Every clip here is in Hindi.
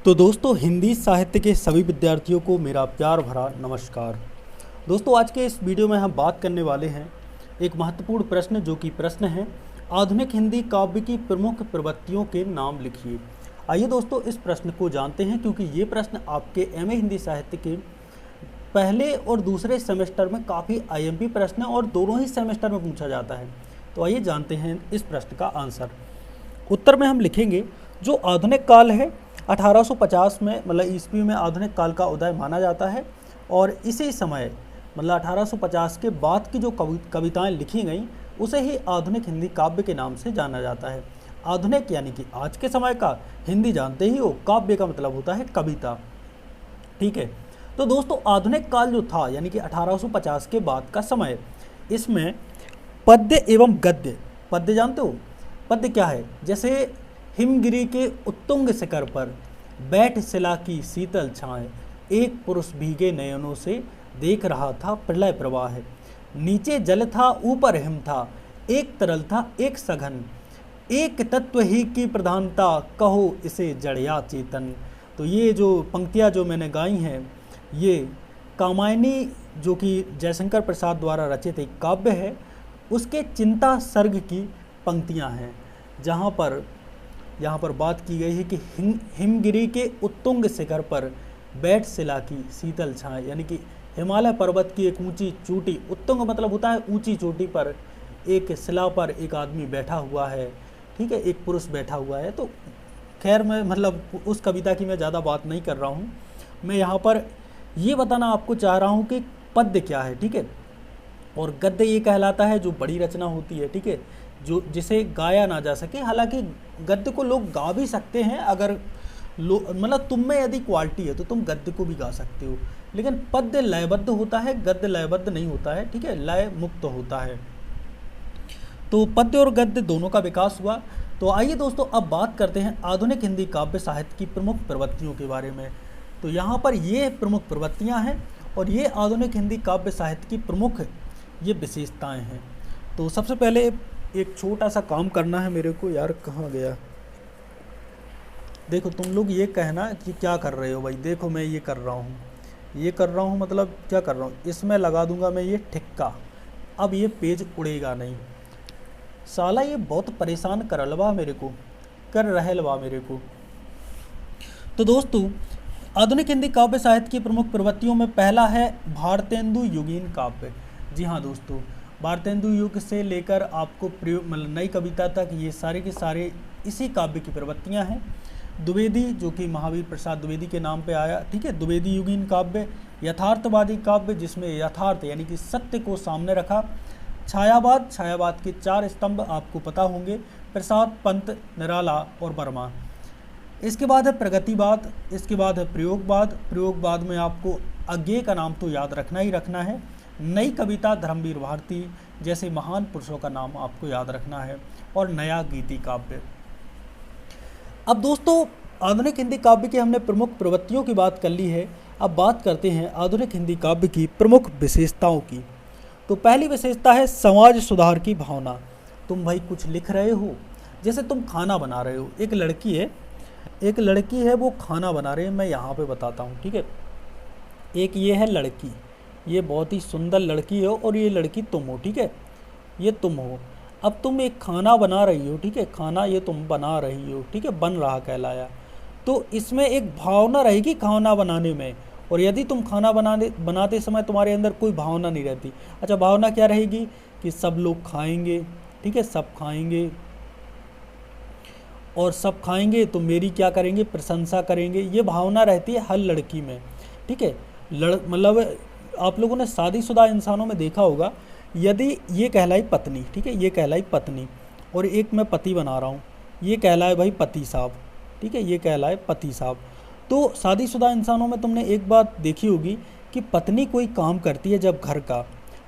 तो दोस्तों, हिंदी साहित्य के सभी विद्यार्थियों को मेरा प्यार भरा नमस्कार। दोस्तों, आज के इस वीडियो में हम बात करने वाले हैं एक महत्वपूर्ण प्रश्न, जो कि प्रश्न है आधुनिक हिंदी काव्य की प्रमुख प्रवृत्तियों के नाम लिखिए। आइए दोस्तों, इस प्रश्न को जानते हैं, क्योंकि ये प्रश्न आपके एमए हिंदी साहित्य के पहले और दूसरे सेमेस्टर में काफ़ी आईएमपी प्रश्न है और दोनों ही सेमेस्टर में पूछा जाता है। तो आइए जानते हैं इस प्रश्न का आंसर। उत्तर में हम लिखेंगे, जो आधुनिक काल है 1850 में मतलब ईस्वी में आधुनिक काल का उदय माना जाता है, और इसी समय मतलब 1850 के बाद की जो कविताएं लिखी गई उसे ही आधुनिक हिंदी काव्य के नाम से जाना जाता है। आधुनिक यानी कि आज के समय का, हिंदी जानते ही हो, काव्य का मतलब होता है कविता। ठीक है, तो दोस्तों आधुनिक काल जो था यानी कि 1850 के बाद का समय, इसमें पद्य एवं गद्य, पद्य जानते हो पद्य क्या है? जैसे हिमगिरी के उत्तुंग शिखर पर बैठ शिला की शीतल छाए, एक पुरुष भीगे नयनों से देख रहा था प्रलय प्रवाह। नीचे जल था ऊपर हिम था, एक तरल था एक सघन, एक तत्व ही की प्रधानता, कहो इसे जड़ या चेतन। तो ये जो पंक्तियाँ जो मैंने गाई हैं, ये कामायनी जो कि जयशंकर प्रसाद द्वारा रचित एक काव्य है, उसके चिंता सर्ग की पंक्तियाँ हैं, जहाँ पर बात की गई है कि हिमगिरी के उत्तुंग शिखर पर बैठ शिला की शीतल छाए, यानी कि हिमालय पर्वत की एक ऊंची चोटी, उत्तुंग मतलब होता है ऊंची चोटी पर एक शिला पर एक आदमी बैठा हुआ है। ठीक है, एक पुरुष बैठा हुआ है। तो खैर, मैं मतलब उस कविता की मैं ज़्यादा बात नहीं कर रहा हूँ। मैं यहाँ पर ये बताना आपको चाह रहा हूँ कि पद्य क्या है। ठीक है, और गद्य ये कहलाता है जो बड़ी रचना होती है। ठीक है, जो जिसे गाया ना जा सके। हालांकि गद्य को लोग गा भी सकते हैं, अगर मतलब तुम में यदि क्वालिटी है तो तुम गद्य को भी गा सकते हो, लेकिन पद्य लयबद्ध होता है, गद्य लयबद्ध नहीं होता है। ठीक है, लय मुक्त होता है। तो पद्य और गद्य दोनों का विकास हुआ। तो आइए दोस्तों, अब बात करते हैं आधुनिक हिंदी काव्य साहित्य की प्रमुख प्रवृत्तियों के बारे में। तो यहाँ पर ये प्रमुख प्रवृत्तियाँ हैं और ये आधुनिक हिंदी काव्य साहित्य की प्रमुख ये विशेषताएँ हैं। तो सबसे पहले एक छोटा सा काम करना है मेरे को। यार कहाँ गया? देखो, तुम लोग ये कहना कि क्या कर रहे हो भाई। देखो, मैं ये कर रहा हूँ, मतलब क्या कर रहा हूँ, इसमें लगा दूंगा मैं ये ठिक्का। अब ये पेज उड़ेगा नहीं। साला ये बहुत परेशान करलवा मेरे को, कर रहलवा मेरे को। तो दोस्तों, आधुनिक हिंदी काव्य साहित्य की प्रमुख प्रवृत्तियों में पहला है भारतेंदु युगीन काव्य। जी हाँ दोस्तों, भारतेंदु युग से लेकर आपको मतलब नई कविता तक ये सारे के सारे इसी काव्य की प्रवृत्तियाँ हैं। द्विवेदी, जो कि महावीर प्रसाद द्विवेदी के नाम पे आया। ठीक है, द्विवेदी युगीन काव्य, यथार्थवादी काव्य जिसमें यथार्थ यानी कि सत्य को सामने रखा। छायावाद, छायावाद के 4 स्तंभ आपको पता होंगे, प्रसाद, पंत, निराला और वर्मा। इसके बाद है प्रगतिवाद, इसके बाद है प्रयोगवाद। प्रयोगवाद में आपको अज्ञेय का नाम तो याद रखना ही रखना है। नई कविता, धर्मवीर भारती जैसे महान पुरुषों का नाम आपको याद रखना है, और नया गीति काव्य। अब दोस्तों, आधुनिक हिंदी काव्य की हमने प्रमुख प्रवृत्तियों की बात कर ली है। अब बात करते हैं आधुनिक हिंदी काव्य की प्रमुख विशेषताओं की। तो पहली विशेषता है समाज सुधार की भावना। तुम भाई कुछ लिख रहे हो, जैसे तुम खाना बना रहे हो, एक लड़की है वो खाना बना रही है। मैं यहाँ पे बताता हूँ। ठीक है, एक ये है लड़की, ये बहुत ही सुंदर लड़की है और ये लड़की तुम हो। ठीक है, ये तुम हो। अब तुम एक खाना बना रही हो। ठीक है, खाना ये तुम बना रही हो। ठीक है, बन रहा कहलाया। तो इसमें एक भावना रहेगी खाना बनाने में, और यदि तुम खाना बनाते समय तुम्हारे अंदर कोई भावना नहीं रहती। अच्छा, भावना क्या रहेगी कि सब लोग खाएंगे। ठीक है, सब खाएंगे, और सब खाएंगे तो मेरी क्या करेंगे, प्रशंसा करेंगे। ये भावना रहती है हर लड़की में। ठीक है, मतलब आप लोगों ने शादीशुदा इंसानों में देखा होगा, यदि ये कहलाई पत्नी। ठीक है, ये कहलाई पत्नी, और एक मैं पति बना रहा हूँ, ये कहलाए भाई पति साहब। ठीक है, ये कहलाए पति साहब। तो शादीशुदा इंसानों में तुमने एक बात देखी होगी कि पत्नी कोई काम करती है जब घर का,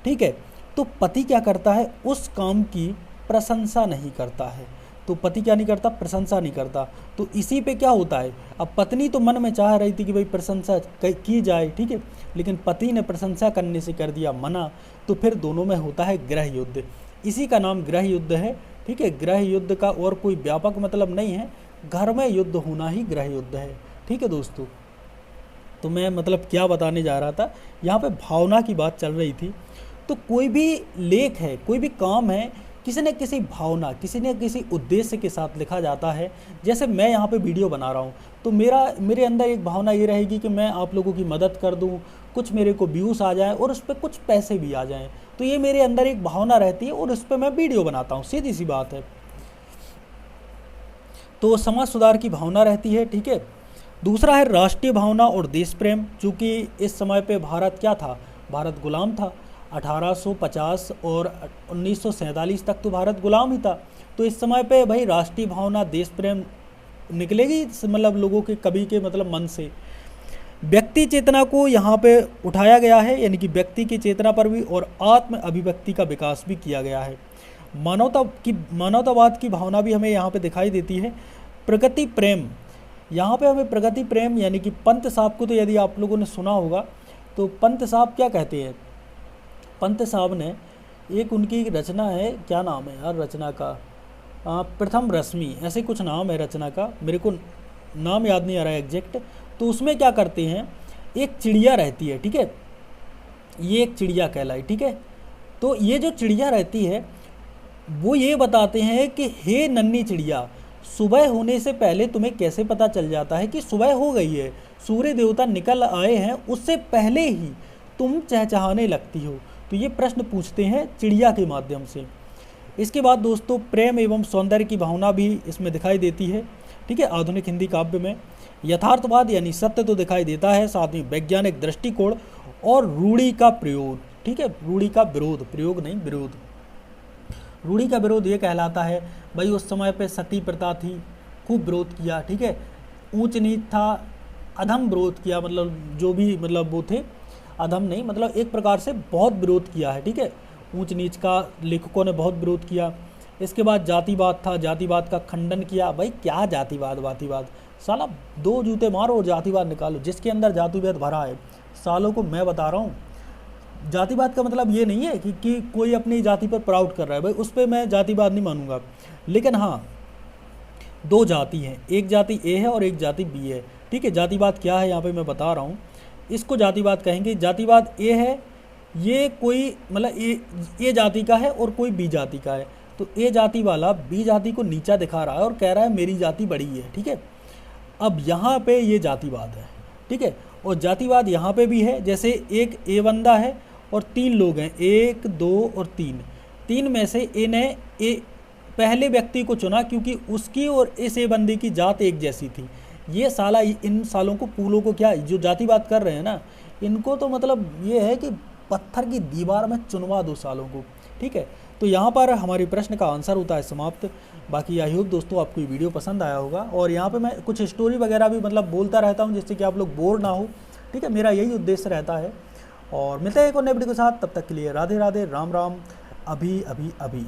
ठीक है, तो पति क्या करता है, उस काम की प्रशंसा नहीं करता है। तो पति क्या नहीं करता, प्रशंसा नहीं करता। तो इसी पे क्या होता है, अब पत्नी तो मन में चाह रही थी कि भाई प्रशंसा की जाए। ठीक है, लेकिन पति ने प्रशंसा करने से कर दिया मना। तो फिर दोनों में होता है गृह युद्ध। इसी का नाम गृह युद्ध है। ठीक है, गृह युद्ध का और कोई व्यापक मतलब नहीं है, घर में युद्ध होना ही गृह युद्ध है। ठीक है दोस्तों, तो मैं मतलब क्या बताने जा रहा था, यहाँ पे भावना की बात चल रही थी। तो कोई भी लेख है, कोई भी काम है, किसी न किसी भावना, किसी न किसी उद्देश्य के साथ लिखा जाता है। जैसे मैं यहाँ पे वीडियो बना रहा हूँ, तो मेरे अंदर एक भावना ये रहेगी कि मैं आप लोगों की मदद कर दूँ, कुछ मेरे को व्यूज़ आ जाएँ और उस पर कुछ पैसे भी आ जाएँ। तो ये मेरे अंदर एक भावना रहती है और उस पर मैं वीडियो बनाता हूँ, सीधी सी बात है। तो समाज सुधार की भावना रहती है, ठीक है। दूसरा है राष्ट्रीय भावना और देश प्रेम, चूँकि इस समय पे भारत क्या था, भारत गुलाम था। 1850 और 1947 तक तो भारत गुलाम ही था। तो इस समय पे भाई राष्ट्रीय भावना, देश प्रेम निकलेगी मतलब लोगों के कभी के मतलब मन से। व्यक्ति चेतना को यहाँ पे उठाया गया है, यानी कि व्यक्ति की चेतना पर भी और आत्म अभिव्यक्ति का विकास भी किया गया है। मानवतावाद की भावना भी हमें यहाँ पे दिखाई देती है। प्रगति प्रेम, यहाँ पे हमें प्रगति प्रेम यानी कि पंत साहब को तो यदि आप लोगों ने सुना होगा, तो पंत साहब क्या कहते हैं, पंत साहब ने एक उनकी रचना है, क्या नाम है यार रचना का, प्रथम रश्मि, ऐसे कुछ नाम है रचना का, मेरे को नाम याद नहीं आ रहा है एग्जैक्ट। तो उसमें क्या करते हैं, एक चिड़िया रहती है, ठीक है, ये एक चिड़िया कहलाई, ठीक है। तो ये जो चिड़िया रहती है वो ये बताते हैं कि हे नन्ही चिड़िया, सुबह होने से पहले तुम्हें कैसे पता चल जाता है कि सुबह हो गई है, सूर्य देवता निकल आए हैं, उससे पहले ही तुम चहचहाने लगती हो। तो ये प्रश्न पूछते हैं चिड़िया के माध्यम से। इसके बाद दोस्तों प्रेम एवं सौंदर्य की भावना भी इसमें दिखाई देती है, ठीक है। आधुनिक हिंदी काव्य में यथार्थवाद यानी सत्य तो दिखाई देता है, साथ में वैज्ञानिक दृष्टिकोण और रूढ़ी का प्रयोग, ठीक है, रूढ़ी का विरोध, प्रयोग नहीं विरोध। रूढ़ी का विरोध ये कहलाता है भाई उस समय पे सती प्रथा थी, खूब विरोध किया, ठीक है। ऊंच नीच था, अधम विरोध किया, मतलब जो भी मतलब वो थे, अधम नहीं मतलब एक प्रकार से बहुत विरोध किया है, ठीक है। ऊंच नीच का लेखकों ने बहुत विरोध किया। इसके बाद जातिवाद था, जातिवाद का खंडन किया। भाई क्या जातिवाद वातिवाद, साला दो जूते मारो और जातिवाद निकालो, जिसके अंदर जातिवाद भरा है सालों को मैं बता रहा हूँ। जातिवाद का मतलब ये नहीं है कि कोई अपनी जाति पर प्राउड कर रहा है, भाई उस पर मैं जातिवाद नहीं मानूंगा। लेकिन हाँ, दो जाति हैं, एक जाति ए है और एक जाति बी है, ठीक है। जातिवाद क्या है यहाँ पे मैं बता रहा हूँ, इसको जातिवाद कहेंगे। जातिवाद ए है, ये कोई मतलब ए जाति का है और कोई बी जाति का है, तो ए जाति वाला बी जाति को नीचा दिखा रहा है और कह रहा है मेरी जाति बड़ी है, ठीक है। अब यहाँ पे ये जातिवाद है, ठीक है। और जातिवाद यहाँ पे भी है, जैसे एक ए बंदा है और तीन लोग हैं, 1 2 और 3, तीन में से ए ने पहले व्यक्ति को चुना क्योंकि उसकी और इस ए बंदे की जात एक जैसी थी। ये साला इन सालों को पूलों को क्या जो जातिवाद कर रहे हैं ना, इनको तो मतलब ये है कि पत्थर की दीवार में चुनवा दो सालों को, ठीक है। तो यहाँ पर हमारे प्रश्न का आंसर होता है समाप्त। बाकी आई होप दोस्तों आपको ये वीडियो पसंद आया होगा, और यहाँ पे मैं कुछ स्टोरी वगैरह भी मतलब बोलता रहता हूँ जिससे कि आप लोग बोर ना हो, ठीक है। मेरा यही उद्देश्य रहता है। और मिलते हैं एक और नए वीडियो के साथ, तब तक के लिए राधे राधे, राम राम, अभी अभी अभी।